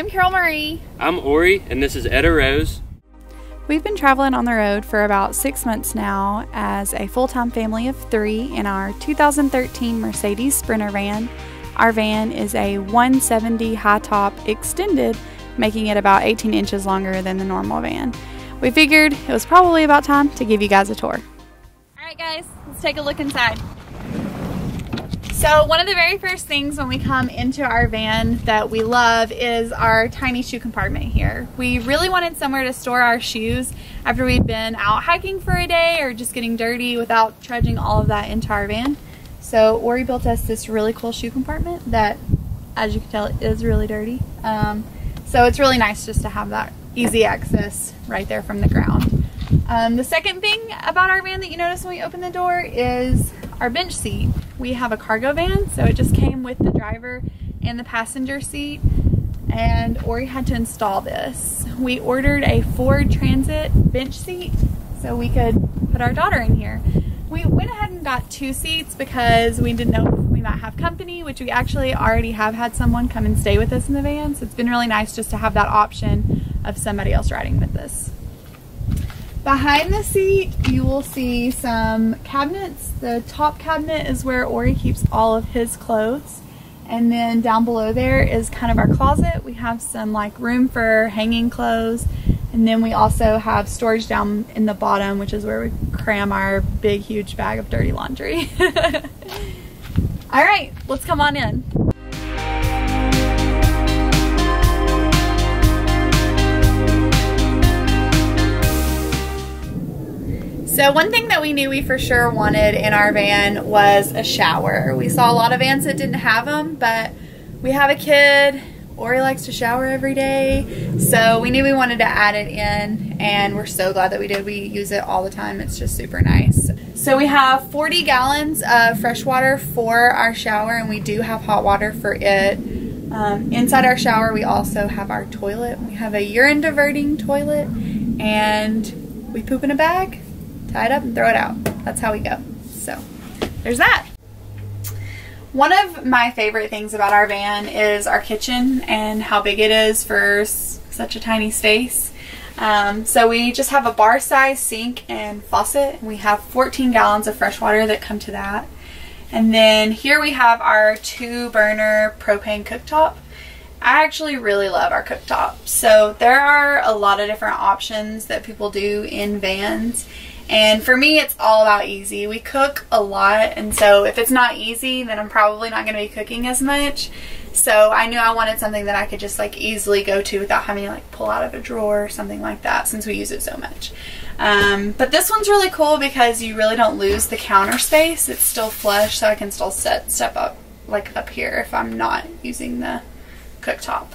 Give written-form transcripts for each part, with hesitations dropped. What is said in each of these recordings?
I'm Carol Marie. I'm Ori, and this is Etta Rose. We've been traveling on the road for about 6 months now as a full-time family of 3 in our 2013 Mercedes Sprinter van. Our van is a 170 high top extended, making it about 18 inches longer than the normal van. We figured it was probably about time to give you guys a tour. Alright guys, let's take a look inside. So one of the very first things when we come into our van that we love is our tiny shoe compartment here. We really wanted somewhere to store our shoes after we'd been out hiking for a day or just getting dirty without trudging all of that into our van. So Ori built us this really cool shoe compartment that, as you can tell, is really dirty. So it's really nice just to have that easy access right there from the ground. The second thing about our van that you notice when we open the door is our bench seat. We have a cargo van, so it just came with the driver and the passenger seat, and Ori had to install this. We ordered a Ford Transit bench seat so we could put our daughter in here. We went ahead and got 2 seats because we didn't know if we might have company, which we actually already have had someone come and stay with us in the van, so it's been really nice just to have that option of somebody else riding with us. Behind the seat, you will see some cabinets. The top cabinet is where Ori keeps all of his clothes. And then down below there is kind of our closet. We have some like room for hanging clothes. And then we also have storage down in the bottom, which is where we cram our big, huge bag of dirty laundry. All right, let's come on in. So one thing that we knew we for sure wanted in our van was a shower. We saw a lot of vans that didn't have them, but we have a kid. Ori likes to shower every day, so we knew we wanted to add it in, and we're so glad that we did. We use it all the time. It's just super nice. So we have 40 gallons of fresh water for our shower, and we do have hot water for it. Inside our shower, we also have our toilet. We have a urine diverting toilet, and we poop in a bag, tie it up, and throw it out. That's how we go. So there's that. One of my favorite things about our van is our kitchen and how big it is for such a tiny space. So we just have a bar size sink and faucet. We have 14 gallons of fresh water that come to that. And then here we have our 2-burner propane cooktop. I actually really love our cooktop. So there are a lot of different options that people do in vans. And for me, it's all about easy. We cook a lot, and so if it's not easy, then I'm probably not going to be cooking as much. So I knew I wanted something that I could just like easily go to without having to like pull out of a drawer or something like that, since we use it so much. But this one's really cool because you really don't lose the counter space. It's still flush, so I can still step up like up here if I'm not using the cooktop.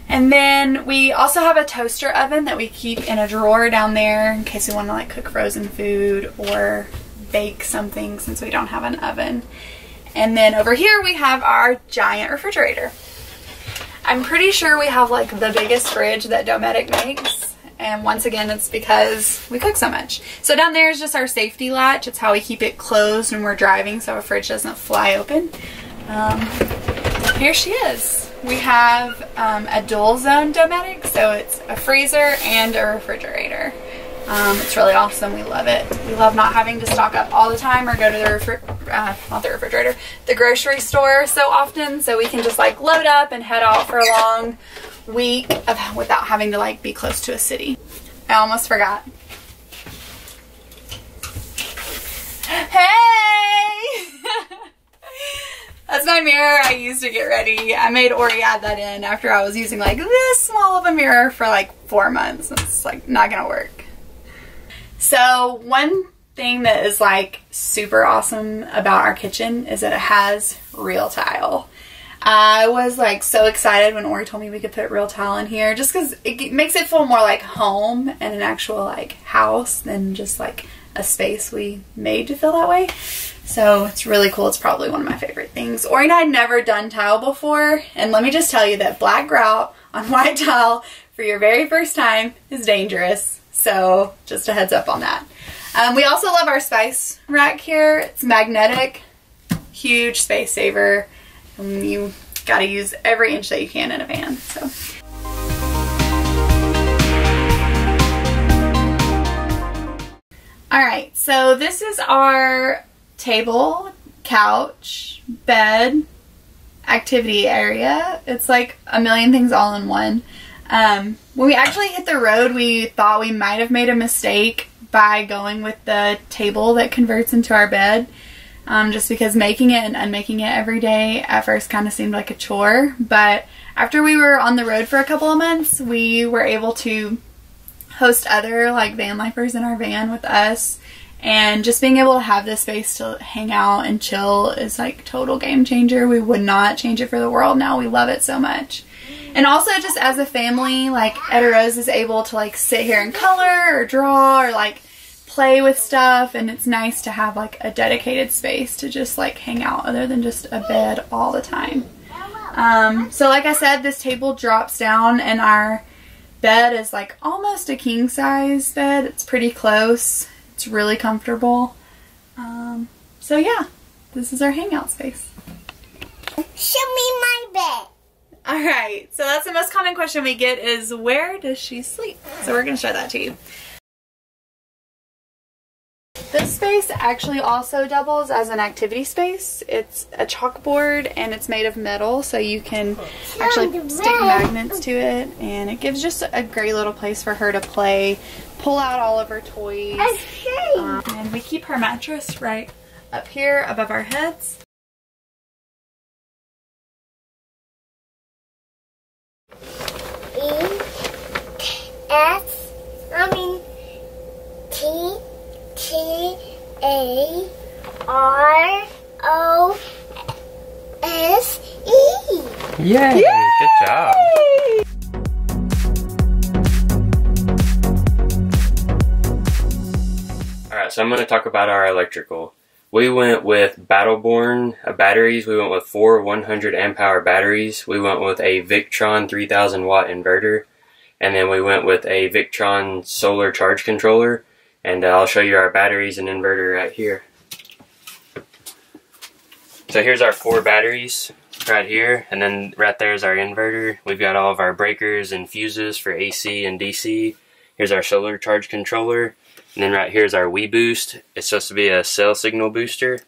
And then we also have a toaster oven that we keep in a drawer down there in case we want to like cook frozen food or bake something, since we don't have an oven. And then over here we have our giant refrigerator. I'm pretty sure we have like the biggest fridge that Dometic makes. And once again, it's because we cook so much. So down there is just our safety latch. It's how we keep it closed when we're driving so our fridge doesn't fly open. Here she is. We have a dual zone Dometic, so it's a freezer and a refrigerator. It's really awesome. We love it. We love not having to stock up all the time or go to the grocery store so often, so we can just like load up and head out for a long week without having to like be close to a city. I almost forgot. Hey! That's my mirror I used to get ready. I made Ori add that in after I was using like this small of a mirror for like 4 months. It's like not gonna work. So one thing that is like super awesome about our kitchen is that it has real tile. I was like so excited when Ori told me we could put real tile in here, just because it makes it feel more like home and an actual like house than just like a space we made to feel that way. So it's really cool. It's probably one of my favorite things. Ori and I had never done tile before, and let me just tell you that black grout on white tile for your very first time is dangerous. So just a heads up on that. We also love our spice rack here. It's magnetic, huge space saver. You got to use every inch that you can in a van. So Alright, so this is our table, couch, bed, activity area. It's like a million things all in one. When we actually hit the road, we thought we might have made a mistake by going with the table that converts into our bed. Just because making it and unmaking it every day at first kind of seemed like a chore. But after we were on the road for a couple of months, we were able to host other like van lifers in our van with us, and just being able to have this space to hang out and chill is like total game changer. We would not change it for the world now. We love it so much. And also just as a family, like Ed Rose is able to like sit here and color or draw or like play with stuff, and it's nice to have like a dedicated space to just like hang out other than just a bed all the time. So like I said, this table drops down and our bed is like almost a king size bed. It's pretty close. It's really comfortable. So yeah, this is our hangout space. Show me my bed. Alright, so that's the most common question we get is, where does she sleep? So we're going to show that to you. This space actually also doubles as an activity space. It's a chalkboard and it's made of metal, so you can actually stick magnets to it, and it gives just a great little place for her to play, pull out all of her toys. And we keep her mattress right up here above our heads. T-A-R-O-S-E. Yay! Good job. Alright, so I'm going to talk about our electrical. We went with Battleborn batteries. We went with 4 100 amp hour batteries. We went with a Victron 3000 watt inverter. And then we went with a Victron solar charge controller. And I'll show you our batteries and inverter right here. So here's our 4 batteries right here, and then right there is our inverter. We've got all of our breakers and fuses for AC and DC. Here's our solar charge controller, and then right here is our WeBoost. It's supposed to be a cell signal booster.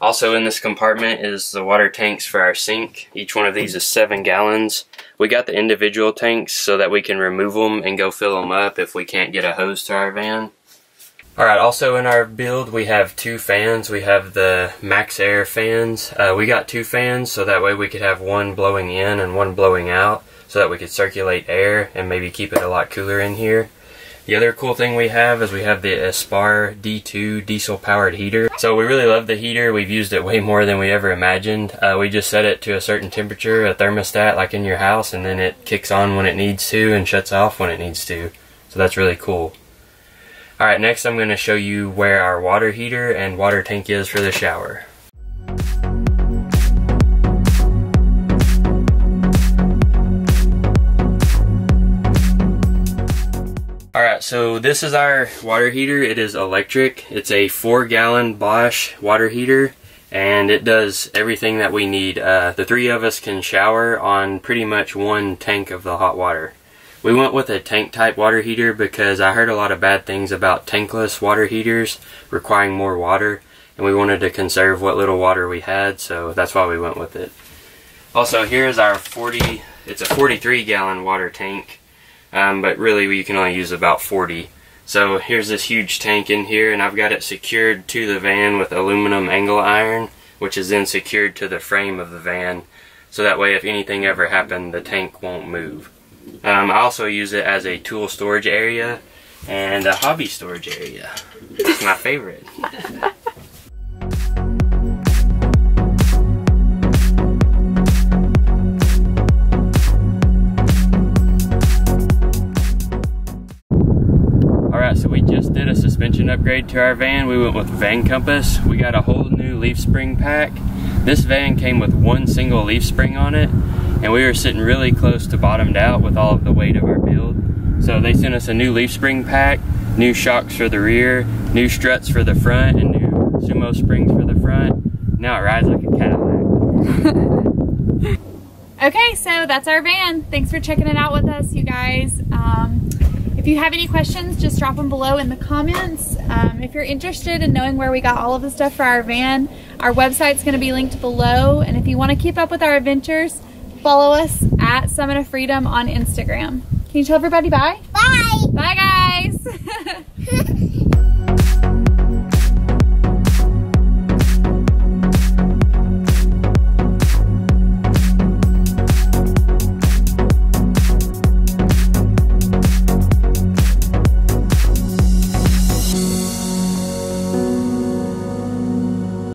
Also in this compartment is the water tanks for our sink. Each one of these is 7 gallons. We got the individual tanks so that we can remove them and go fill them up if we can't get a hose to our van. Alright, also in our build we have 2 fans. We have the Max Air fans. We got 2 fans so that way we could have one blowing in and one blowing out, so that we could circulate air and maybe keep it a lot cooler in here. The other cool thing we have is we have the Aspar D2 diesel powered heater. So we really love the heater. We've used it way more than we ever imagined. We just set it to a certain temperature, a thermostat like in your house, and then it kicks on when it needs to and shuts off when it needs to. So that's really cool. Alright, next I'm going to show you where our water heater and water tank is for the shower. Alright, so this is our water heater. It is electric. It's a 4-gallon Bosch water heater, and it does everything that we need. The 3 of us can shower on pretty much 1 tank of the hot water. We went with a tank type water heater because I heard a lot of bad things about tankless water heaters requiring more water, and we wanted to conserve what little water we had, so that's why we went with it. Also, here's our it's a 43-gallon water tank. But really you can only use about 40. So here's this huge tank in here, and I've got it secured to the van with aluminum angle iron, which is then secured to the frame of the van, so that way if anything ever happened the tank won't move. I also use it as a tool storage area and a hobby storage area. It's my favorite. So we just did a suspension upgrade to our van. We went with Van Compass. We got a whole new leaf spring pack. This van came with 1 single leaf spring on it, and we were sitting really close to bottomed out with all of the weight of our build. So they sent us a new leaf spring pack, new shocks for the rear, new struts for the front, and new Sumo springs for the front. Now it rides like a Cadillac. Okay, so that's our van. Thanks for checking it out with us, you guys. If you have any questions, just drop them below in the comments. If you're interested in knowing where we got all of the stuff for our van, our website's going to be linked below. And if you want to keep up with our adventures, follow us at Summit of Freedom on Instagram. Can you tell everybody bye? Bye. Bye, guys.